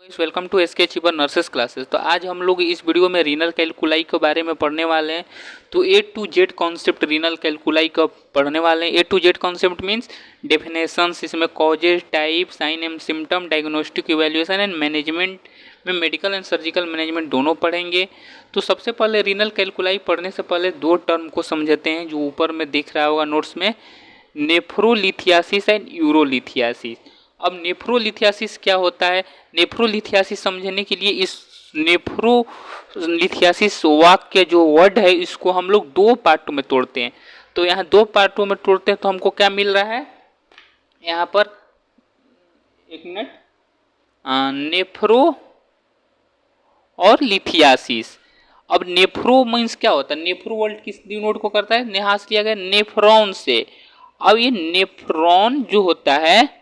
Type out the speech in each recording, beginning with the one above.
Welcome to S के achiever nurses classes. तो आज हम लोग इस वीडियो में रीनल कैलकुलाई के बारे में पढ़ने वाले हैं। तो A to Z concept renal calculi का पढ़ने वाले हैं। A to Z concept means definitions, इसमें causes, type, sign and symptom, diagnostic evaluation and management में मेडिकल एंड सर्जिकल मैनेजमेंट दोनों पढ़ेंगे। तो सबसे पहले रीनल कैलकुलाई पढ़ने से पहले दो टर्म को समझते हैं जो ऊपर में दिख रहा होगा नोट्स में, नेफ्रोलिथियासिस एंड यूरोलिथियासिस। अब नेफ्रोलिथियासिस क्या होता है? नेफ्रोलिथियासिस समझने के लिए इस नेफ्रोलिथियासिस वाक्य जो वर्ड है इसको हम लोग दो पार्टों में तोड़ते हैं। तो यहाँ दो पार्टों में तोड़ते हैं तो हमको क्या मिल रहा है यहाँ पर, एक मिनट, नेफ्रो और लिथियासिस। अब नेफ्रो मीन्स क्या होता है? नेफ्रो वर्ड किस डिनोट को करता है? नेहास लिया गया नेफ्रॉन से। अब ये नेफ्रॉन जो होता है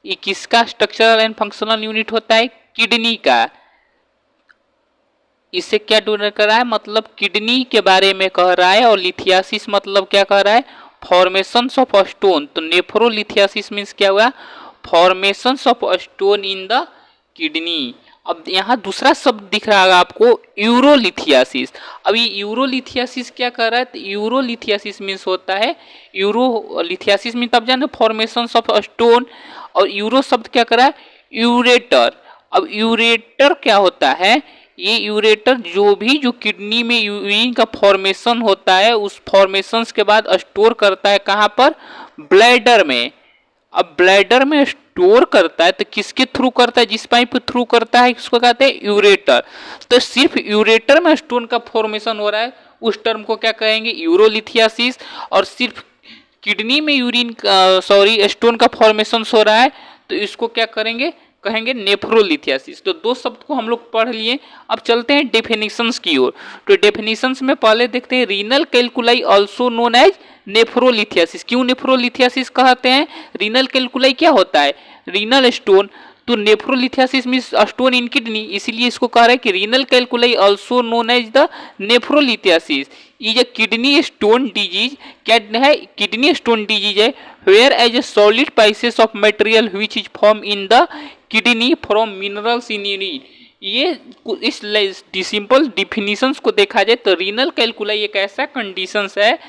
ये किसका स्ट्रक्चरल एंड फंक्शनल यूनिट होता है? किडनी का। इससे क्या डिनोट कर रहा है? मतलब किडनी के बारे में कह रहा है। और लिथियासिस मतलब क्या कह रहा है? Formation of stone. तो नेफ्रोलिथियासिस मीन्स क्या हुआ? Formation of stone in the kidney. अब यहाँ दूसरा शब्द दिख रहा है आपको, यूरोलिथियासिस। अब ये यूरोलिथियासिस क्या कर रहा है? तो यूरोलिथियासिस मीन्स होता है, यूरोलिथियासिस मीन्स तब जाने फॉर्मेशन ऑफ स्टोन। और यूरो शब्द क्या कर रहा है? यूरेटर। अब यूरेटर क्या होता है? ये यूरेटर जो किडनी में यूरिन का फॉर्मेशन होता है उस फॉर्मेशंस के बाद स्टोर करता है कहाँ पर? ब्लैडर में। अब ब्लैडर में स्टोर करता है तो किसके थ्रू करता है? जिस पाइप थ्रू करता है इसको कहते हैं यूरेटर। तो सिर्फ यूरेटर में स्टोन का फॉर्मेशन हो रहा है उस टर्म को क्या कहेंगे? यूरोलिथियासिस। और सिर्फ किडनी में स्टोन का फॉर्मेशन हो रहा है तो इसको क्या करेंगे? कहेंगे नेफ्रोलिथियासिस। तो दो शब्द को हम लोग पढ़ लिए। अब चलते हैं डेफिनेशंस की ओर। तो डेफिनेशंस में पहले देखते हैं renal calculi also known as nephrolithiasis. क्यों नेफ्रोलिथियासिस कहते हैं? रीनल कैलकुलाई क्या होता है? Renal stone. तो nephrolithiasis means stone in kidney, इसलिए इसको कह रहा है कि renal calculi also known as the nephrolithiasis is a kidney stone disease. क्या है? किडनी स्टोन डिजीज है whereas a solid pieces of material which is form in the kidney from minerals in urine. ये इस simple definitions को देखा जाए तो renal calculi एक ऐसा कंडीशंस है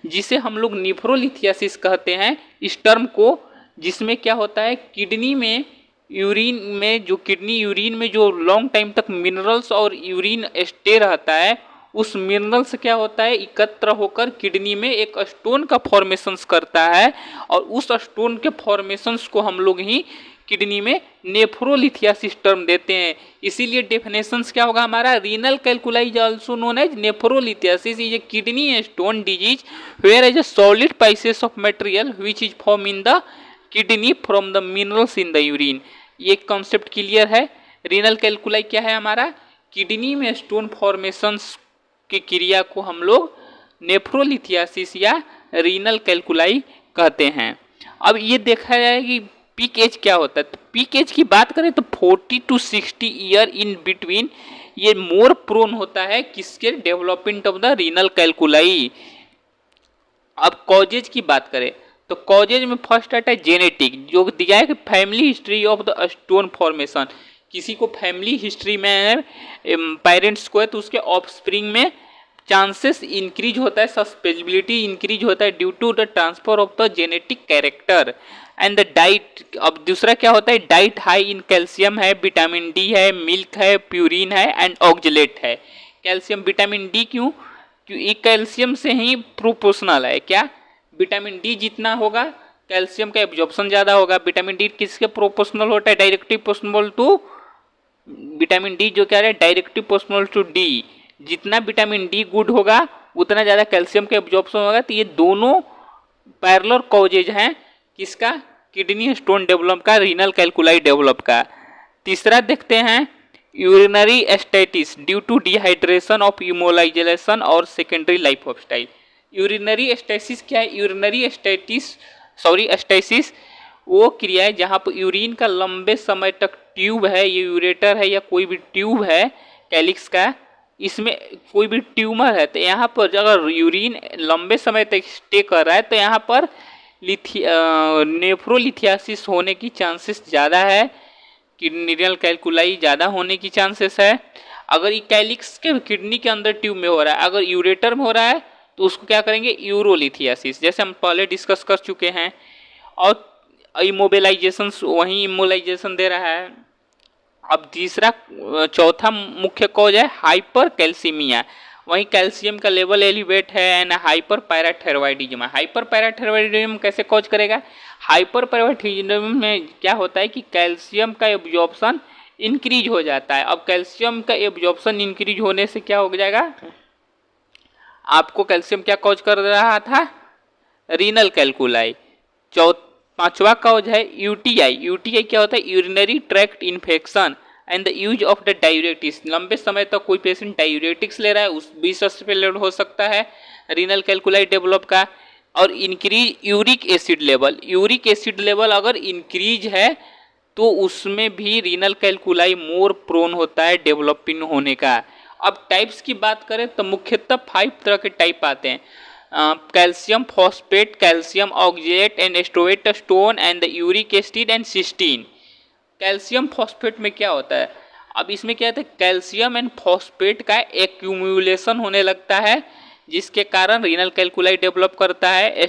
जिसे हम लोग नेफ्रोलिथियासिस कहते हैं इस टर्म को, जिसमें क्या होता है? किडनी में किडनी यूरिन में जो लॉन्ग टाइम तक मिनरल्स और यूरिन स्टे रहता है उस मिनरल से क्या होता है? एकत्र होकर किडनी में एक स्टोन का फॉर्मेशंस करता है और उस स्टोन के फॉर्मेशंस को हम लोग ही किडनी में नेफ्रोलिथियासिस टर्म देते हैं। इसीलिए डेफिनेशंस क्या होगा हमारा? Renal calculi is also known as nephrolithiasis is a kidney stone disease whereas a solid pieces of material which is form in the kidney from the minerals in the urine. ये concept clear है? Renal calculi क्या है हमारा? Kidney में stone formations की क्रिया को हम लोग नेफ्रोलिथियासिस या रीनल कैलकुलाई कहते हैं। अब ये देखा जाए कि पीक एज क्या होता है। तो पीक एज की बात करें तो 40 to 60 ईयर इन बिटवीन ये मोर प्रोन होता है किसके? Development of the renal calculi. अब कॉजेज की बात करें तो कॉजेज में फर्स्ट आता है जेनेटिक, जो दिया है कि family history of the stone formation. किसी को फैमिली हिस्ट्री में पेरेंट्स को है तो उसके ऑफस्प्रिंग में चांसेस इंक्रीज होता है, सस्पेसिबिलिटी इंक्रीज होता है due to the transfer of the genetic character and the diet. अब दूसरा क्या होता है? डाइट हाई इन कैल्शियम है, विटामिन डी है, मिल्क है, प्यूरिन है एंड ऑक्जेलेट है। कैल्शियम विटामिन डी क्यों? क्योंकि कैल्शियम से ही प्रोपोर्शनल है। क्या? विटामिन डी जितना होगा कैल्शियम का एब्जॉर्प्शन ज़्यादा होगा। विटामिन डी किसके प्रोपोर्शनल होता है? Directly proportional to vitamin D, जो क्या है? Directly proportional to D. जितना विटामिन डी गुड होगा उतना ज़्यादा कैल्शियम का एब्जॉर्प्शन होगा। तो ये दोनों पैरेलल कॉजेज हैं किसका? किडनी स्टोन डेवलप का, रीनल कैलकुलाई डेवलप का। तीसरा देखते हैं urinary stasis due to dehydration of immobilisation और secondary life of style. Urinary stasis क्या है? यूरिनरी स्टेसिस वो क्रिया है जहाँ पर यूरिन का लंबे समय तक ट्यूब है, ये यूरेटर है या कोई भी ट्यूब है कैलिक्स का, इसमें कोई भी ट्यूमर है तो यहाँ पर अगर यूरिन लंबे समय तक स्टे कर रहा है तो यहाँ पर नेफ्रोलिथियासिस होने की चांसेस ज़्यादा है रीनल कैलकुलाई ज़्यादा होने की चांसेस है। अगर इकैलिक्स के किडनी के अंदर ट्यूब में हो रहा है, अगर यूरेटर में हो रहा है तो उसको क्या करेंगे, यूरोलिथियासिस, जैसे हम पहले डिस्कस कर चुके हैं। और इमोबिलाइजेशन, वहीं इमोलाइजेशन दे रहा है। अब तीसरा चौथा मुख्य कॉज है हाइपर कैल्सीमिया, वहीं कैल्शियम का लेवल एलिवेट है and hyper parathyroidism. Hyper parathyroidism कैसे कॉज करेगा, हाइपर पैराथायरॉयडिज्म में क्या होता है कि कैल्शियम का एब्जॉर्प्शन इंक्रीज हो जाता है। अब कैल्शियम का एब्जॉर्प्शन इंक्रीज होने से क्या हो जाएगा, आपको कैल्शियम क्या कॉज कर रहा था, रीनल कैलकुलाई। पांचवा कॉज है यूटीआई। यूटीआई क्या होता है, urinary tract infection and the use of the diuretics. लंबे समय तक कोई पेशेंट डायूरेटिक्स ले रहा है, उस भी सबसे पहले हो सकता है रीनल कैलकुलाई डेवलप का। और increase uric acid level, uric acid level अगर इंक्रीज है तो उसमें भी रीनल कैलकुलाई मोर प्रोन होता है डेवलपिंग होने का। अब टाइप्स की बात करें तो मुख्यतः 5 तरह के टाइप आते हैं, calcium phosphate, calcium oxalate and struvite stone and the uric acid and cystine. Calcium phosphate में क्या होता है, अब इसमें क्या होता है, कैल्शियम एंड फॉस्फेट का एक्यूमुलेशन होने लगता है जिसके कारण रीनल कैलकुलाई डेवलप करता है।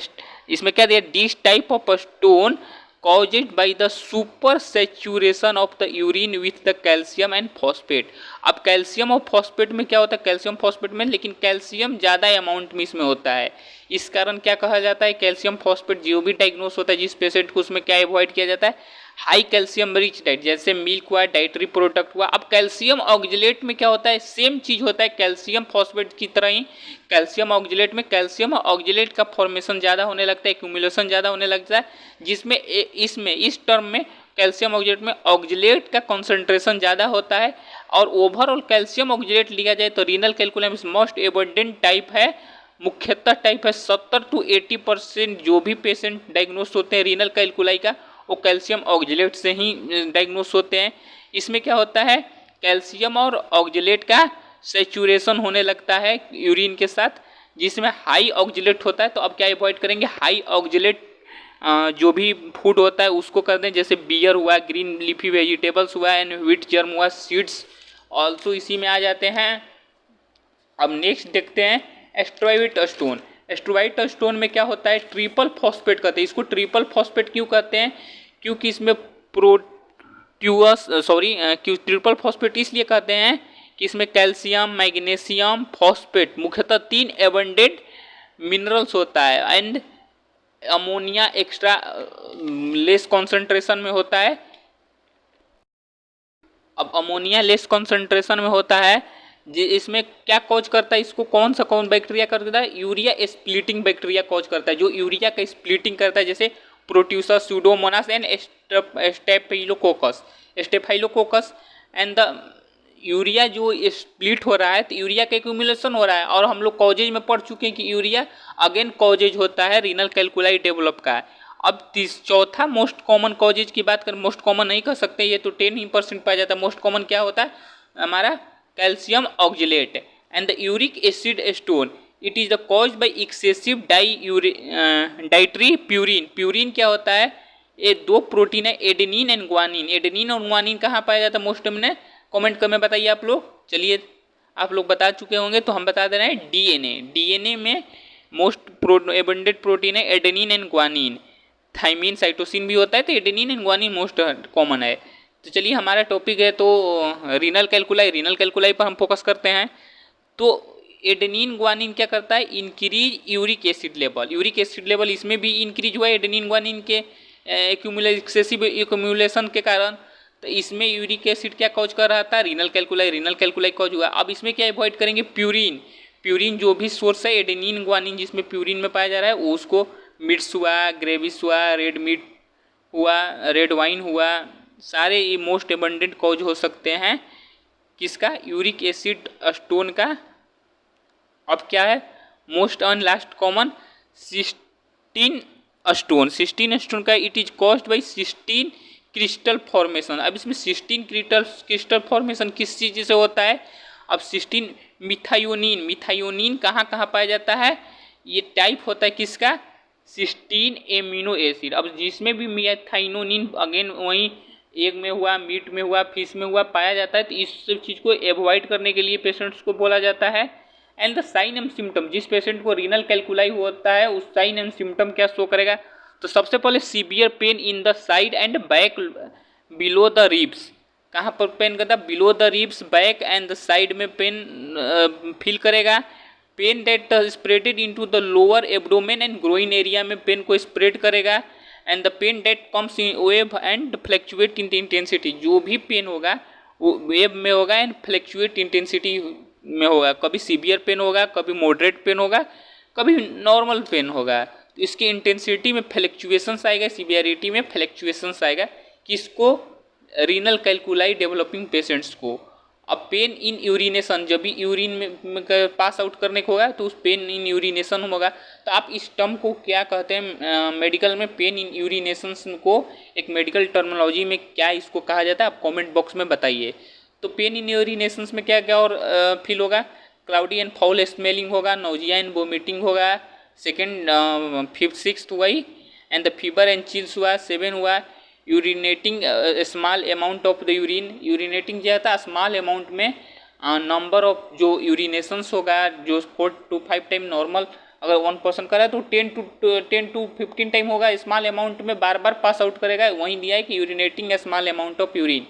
इसमें क्या दिया, this type of stone caused by the super saturation of the urine with the calcium and phosphate। अब कैल्शियम और फॉस्फेट में क्या होता है, कैल्शियम फॉस्फेट में, लेकिन कैल्शियम ज़्यादा अमाउंट में इसमें होता है। इस कारण क्या कहा जाता है, कैल्शियम फॉस्फेट जो भी डायग्नोस होता है जिस पेशेंट को, उसमें क्या अवॉइड किया जाता है, हाई कैल्शियम रिच डाइट, जैसे मिल्क हुआ, डाइटरी प्रोडक्ट हुआ। अब कैल्शियम ऑक्जेलेट में क्या होता है, सेम चीज़ होता है कैल्शियम फॉस्फेट की तरह ही। कैल्शियम ऑक्जेलेट में कैल्शियम ऑक्जेलेट का फॉर्मेशन ज़्यादा होने लगता है, एक्यूमुलेशन ज़्यादा होने लगता है, जिसमें इस टर्म में कैल्शियम ऑक्जेलेट में ऑक्जेलेट का कॉन्सेंट्रेशन ज़्यादा होता है। और ओवरऑल कैल्शियम ऑक्जेलेट लिया जाए तो renal calculi most abundant type है, मुख्यतः टाइप है। 70 to 80% जो भी पेशेंट डायग्नोस होते हैं रीनल कैलकुलाई का, वो कैल्शियम ऑक्जेलेट से ही डायग्नोस होते हैं। इसमें क्या होता है, कैल्शियम और ऑक्जेलेट का सेचुरेशन होने लगता है यूरिन के साथ, जिसमें हाई ऑक्जेलेट होता है। तो अब क्या अवॉइड करेंगे, हाई ऑक्जेलेट जो भी फूड होता है उसको कर दें, जैसे बियर हुआ, ग्रीन लीफी वेजिटेबल्स हुआ एंड व्हीट जर्म हुआ, सीड्स ऑल्सो इसी में आ जाते हैं। अब नेक्स्ट देखते हैं एस्ट्रोवाइट स्टोन। एस्ट्रोवाइट स्टोन में क्या होता है, ट्रिपल फॉस्फेट कहते हैं। इसको ट्रिपल फॉस्फेट क्यों कहते हैं, क्योंकि इसमें क्यों ट्रिपल फॉस्फेट इसलिए कहते हैं कि इसमें कैल्शियम, मैग्नीशियम, फॉस्फेट, मुख्यतः 3 एबंडेंट मिनरल्स होता है and ammonia extra less concentration में होता है। अब अमोनिया लेस कॉन्सेंट्रेशन में होता है, इसमें क्या कॉज करता है, इसको कौन बैक्टीरिया कर देता है, यूरिया स्प्लिटिंग बैक्टीरिया कॉज करता है, जो यूरिया का स्प्लिटिंग करता है, जैसे Proteus, Pseudomonas and Staphylococcus and the urea जो स्प्लिट हो रहा है तो यूरिया का एक्यूमुलेशन हो रहा है। और हम लोग कॉजेज में पढ़ चुके हैं कि यूरिया अगेन कॉजेज होता है रीनल कैलकुलाई डेवलप का। अब चौथा मोस्ट कॉमन कॉजेज की बात करें, मोस्ट कॉमन नहीं कर सकते, ये तो 10% पाया जाता है। मोस्ट कॉमन क्या होता है हमारा, calcium oxalate and the uric acid stone. It is the cause by excessive dietary purine. Purine क्या होता है, ये 2 प्रोटीन है, एडेनिन एंड ग्वानिन। एडेनिन और ग्वानिन कहाँ पाया जाता है, मोस्ट में कमेंट कर में बताइए आप लोग। चलिए आप लोग बता चुके होंगे तो हम बता दे रहे हैं, डीएनए। डीएनए में मोस्ट एबंडेंट प्रोटीन है adenine and guanine. Thymine, cytosine भी होता है, तो adenine and guanine most common है। तो चलिए हमारा टॉपिक है तो रीनल कैलकुलाई पर हम फोकस करते हैं। तो एडेनिन ग्वानिन क्या करता है, increase uric acid level. Uric acid level इसमें भी इंक्रीज हुआ है एडेनिन ग्वानिन के एक्सेसिव एक्यूमुलेशन के कारण। तो इसमें यूरिक एसिड क्या कॉज कर रहा था, रीनल कैलकुलाई कॉज हुआ। अब इसमें क्या अवॉइड करेंगे, प्यूरिन जो भी सोर्स है एडेनिन ग्वानिन जिसमें प्यूरिन में पाया जा रहा है, उसको मिट्स हुआ, ग्रेविस हुआ, रेड मीट हुआ, रेड वाइन हुआ, सारे ये मोस्ट एबंडेंट कॉज हो सकते हैं किसका, यूरिक एसिड स्टोन का। अब क्या है most and last common, cystine stone का। It is caused by cystine crystal formation. अब इसमें सिस्टीन क्रिस्टल फॉर्मेशन किस चीज़ से होता है, अब सिस्टीन मिथायोनिन कहाँ पाया जाता है, ये टाइप होता है किसका, सिस्टीन एमिनो एसिड। अब जिसमें भी मिथाइनोनिन अगेन वही एग में हुआ, मीट में हुआ, फिश में हुआ पाया जाता है, तो इस सब चीज़ को एवॉइड करने के लिए पेशेंट्स को बोला जाता है। And the sign and symptom, जिस पेशेंट को रीनल कैल्कुलाई होता है उस साइन एंड सिम्टम क्या शो करेगा, तो सबसे पहले severe pain in the side and back below the ribs. कहाँ पर पेन करता है? Below the ribs, back and the side में पेन फील करेगा। Pain that spreaded into the lower abdomen and groin area में पेन को spread करेगा। And the pen that comes in wave and fluctuate in the intensity, जो भी pen होगा वो wave में होगा एंड फ्लैक्चुएट इंटेंसिटी में होगा। कभी सीवियर पेन होगा, कभी मॉडरेट पेन होगा, कभी नॉर्मल पेन होगा। तो इसकी इंटेंसिटी में फ्लैक्चुएशंस आएगा, सीवियरिटी में फ्लैक्चुएशंस आएगा। किसको? रीनल कैल्कुलाई डेवलपिंग पेशेंट्स को। अब पेन इन यूरिनेशन, जब भी यूरिन में पास आउट करने को होगा तो उस पेन इन यूरिनेशन होगा। तो आप इस टर्म को क्या कहते हैं मेडिकल में? पेन इन यूरिनेशन को एक मेडिकल टर्मिनोलॉजी में क्या इसको कहा जाता है, आप कमेंट बॉक्स में बताइए। तो पेन इन यूरिनेशन में क्या क्या और फील होगा? क्लाउडी एंड फाउल स्मेलिंग होगा, नोजिया एंड वोमिटिंग होगा। सेकेंड, फिफ्थ, सिक्स्थ वही, and the fever and chills हुआ। 7 हुआ urinating small amount of the urine. Urinating क्या था? स्मॉल अमाउंट में नंबर ऑफ जो यूरिनेशंस होगा, जो 4 to 5 टाइम नॉर्मल अगर 1 पर्सन करा तो 10 to 15 टाइम होगा। स्मॉल अमाउंट में बार बार पास आउट करेगा। वहीं दिया है कि urinating small amount of urine.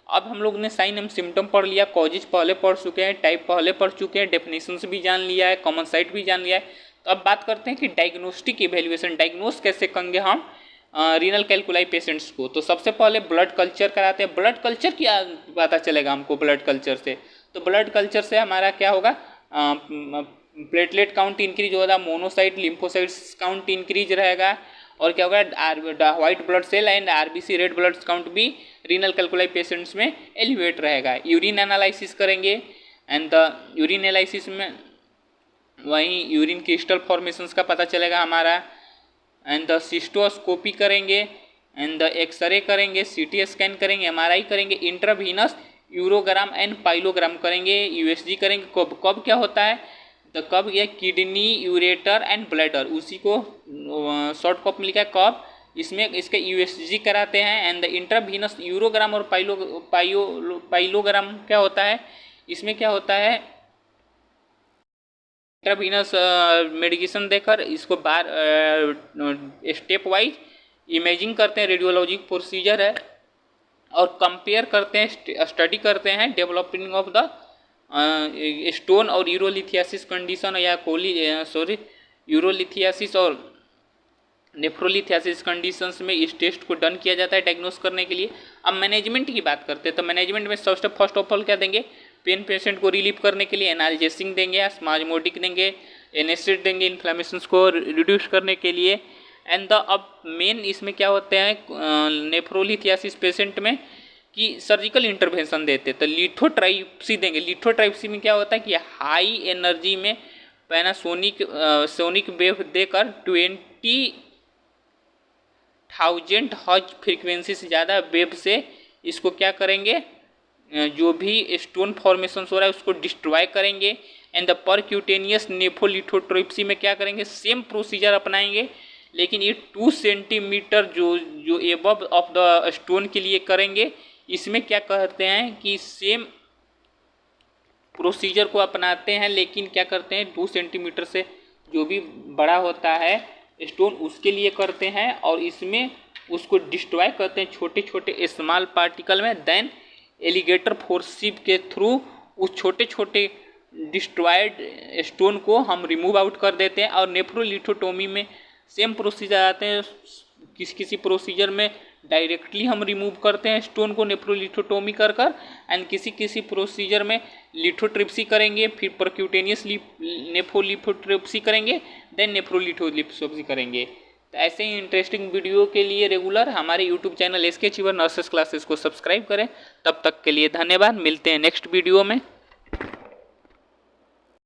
अब हम लोग ने साइन एंड सिम्टम पढ़ लिया, कॉजेज पहले पढ़ चुके हैं, टाइप पहले पढ़ चुके हैं, डेफिनेशंस भी जान लिया है, कॉमन साइट भी जान लिया है। तो अब बात करते हैं कि डायग्नोस्टिक इवेल्युएशन, डायग्नोस कैसे करेंगे हम रीनल कैल्कुलाई पेशेंट्स को। तो सबसे पहले ब्लड कल्चर कराते हैं। ब्लड कल्चर क्या पता चलेगा हमको ब्लड कल्चर से? तो ब्लड कल्चर से हमारा क्या होगा? प्लेटलेट काउंट इंक्रीज होगा, मोनोसाइट लिम्फोसाइट्स काउंट इंक्रीज रहेगा, और क्या होगा? White blood cell and RBC red blood count भी रीनल कैल्कुलाई पेशेंट्स में एलिवेट रहेगा। यूरिन एनालिसिस करेंगे, एंड द यूरिन एनालिसिस में वहीं यूरिन क्रिस्टल फॉर्मेशंस का पता चलेगा हमारा। एंड द सिस्टोस्कोपी करेंगे, एंड द एक्सरे करेंगे, सीटी स्कैन करेंगे, एमआरआई करेंगे, इंट्रावीनस यूरोग्राम एंड पाइलोग्राम करेंगे, यूएसजी करेंगे। कब कब क्या होता है? तो कब? ये किडनी, यूरेटर एंड ब्लैडर, उसी को शॉर्ट कॉप में लिखा है कब। इसमें इसके यूएसजी कराते हैं। एंड द इंट्रावीनस यूरोग्राम और पाइलोग्राम क्या होता है? इसमें क्या होता है? इंट्रावीनस मेडिकेशन देकर इसको बार स्टेप वाइज इमेजिंग करते हैं, रेडियोलॉजिक प्रोसीजर है, और कंपेयर करते हैं, स्टडी करते हैं डेवलपिंग ऑफ द स्टोन और यूरोलिथियासिस कंडीशन, या यूरोलिथियासिस और नेफ्रोलिथियासिस कंडीशंस में इस टेस्ट को डन किया जाता है डायग्नोस करने के लिए। अब मैनेजमेंट की बात करते हैं। तो मैनेजमेंट में सबसे फर्स्ट ऑफ ऑल क्या देंगे? पेन पेशेंट को रिलीफ करने के लिए एनाल्जेसिक देंगे, स्पाज्मोडिक देंगे, एनेस्टेट देंगे इन्फ्लेमेशंस को रिड्यूस करने के लिए। एंड द अब मेन इसमें क्या होते हैं नेफ्रोलिथियासिस पेशेंट में कि सर्जिकल इंटरवेंशन देते हैं। तो लिथोट्राइप्सी देंगे। लिथोट्राइप्सी में क्या होता है कि हाई एनर्जी में सोनिक वेव देकर 20,000 हर्ट्ज फ्रीक्वेंसी से ज़्यादा वेव से इसको क्या करेंगे? जो भी स्टोन फॉर्मेशन हो रहा है उसको डिस्ट्रॉय करेंगे। एंड द परक्यूटेनियस नेफ्रोलिथोट्रिप्सी में क्या करेंगे? सेम प्रोसीजर अपनाएंगे, लेकिन ये 2 सेंटीमीटर जो एबव ऑफ द स्टोन के लिए करेंगे। इसमें क्या कहते हैं कि सेम प्रोसीजर को अपनाते हैं, लेकिन क्या करते हैं 2 सेंटीमीटर से जो भी बड़ा होता है स्टोन उसके लिए करते हैं, और इसमें उसको डिस्ट्रॉय करते हैं छोटे छोटे स्मॉल पार्टिकल में। देन एलिगेटर फोर्सिप के थ्रू उस छोटे छोटे डिस्ट्रॉयड स्टोन को हम रिमूव आउट कर देते हैं। और नेफ्रोलिथोटोमी में सेम प्रोसीजर आते हैं। किसी प्रोसीजर में डायरेक्टली हम रिमूव करते हैं स्टोन को नेफ्रोलिथोटोमी कर एंड किसी प्रोसीजर में लिथोट्रिप्सी करेंगे, फिर परक्यूटेनियस नेफ्रोलिथोट्रिप्सी करेंगे, देन नेफ्रोलिथोट्रिप्सी करेंगे। तो ऐसे ही इंटरेस्टिंग वीडियो के लिए रेगुलर हमारे YouTube channel SK achiever nurses classes को सब्सक्राइब करें। तब तक के लिए धन्यवाद। मिलते हैं नेक्स्ट वीडियो में।